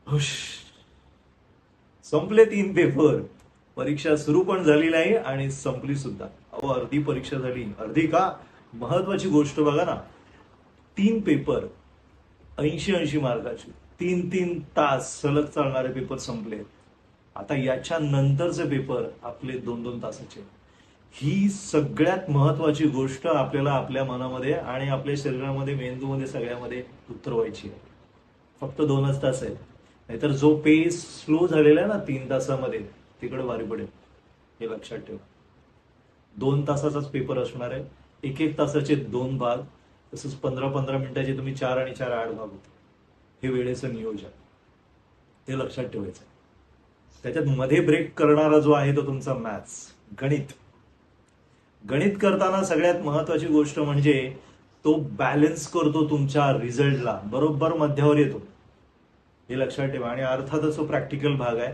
हुश. संपले 3 पेपर. परीक्षा सुरू पण झाली नाही आणि संपली सुद्धा. अहो, अर्धी परीक्षा झाली. अर्धी का? महत्वाची गोष्ट बघा ना. 3 पेपर, 80-80 मार्काचे, 3-3 तास सलग चालणारे पेपर संपले. आता याच्या नंतरचे पेपर आपले 2-2 तासाचे. ही सगळ्यात महत्वाची गोष्ट आपल्याला आपल्या मनामध्ये आणि आपल्या शरीरामध्ये, मेंदूमध्ये, सगळ्यामध्ये उतरवायची आहे. फक्त 2च तास आहेत. नाहीतर जो पेस स्लो झालेला आहे ना 3 तासामध्ये, तिकडे वारी पडेल. हे लक्षात ठेवा. 2 तासाचाच पेपर असणार आहे. 1-1 तासाचे 2 भाग. तसंच 15-15 मिनिटाचे तुम्ही 4 आणि 4 8 भाग होते. हे वेळेचं नियोजन. हे लक्षात ठेवायचं. त्याच्यात मध्ये ब्रेक करणारा जो आहे तो तुमचा मॅथ्स, गणित. गणित करताना सगळ्यात महत्वाची गोष्ट म्हणजे तो बॅलन्स करतो तुमच्या रिझल्टला, बरोबर मध्यावर येतो. हे लक्षात ठेवा. आणि अर्थातच तो प्रॅक्टिकल भाग आहे.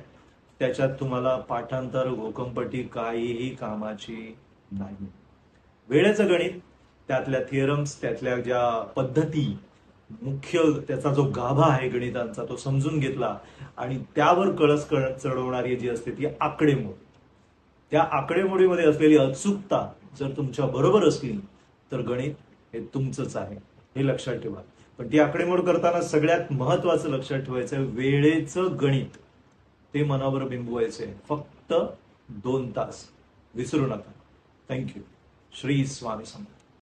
त्याच्यात तुम्हाला पाठांतर, घोकंपट्टी काहीही कामाची नाही. वेळेचं गणित, त्यातल्या थिअरम्स, त्यातल्या ज्या पद्धती, मुख्य त्याचा जो गाभा आहे गणितांचा तो समजून घेतला आणि त्यावर कळस चढवणारी जी असते ती आकडेमोड. त्या आकडेमोडीमध्ये असलेली अचूकता जर तुमच्या बरोबर असली तर गणित हे तुमचंच आहे. हे लक्षात ठेवा. पण ती आकडेमोड करताना सगळ्यात महत्वाचं लक्षात ठेवायचं वेळेचं गणित. ते मनावर बिंबवायचंय. फक्त 2 तास. विसरू नका. थँक्यू. श्री स्वामी समर्थ.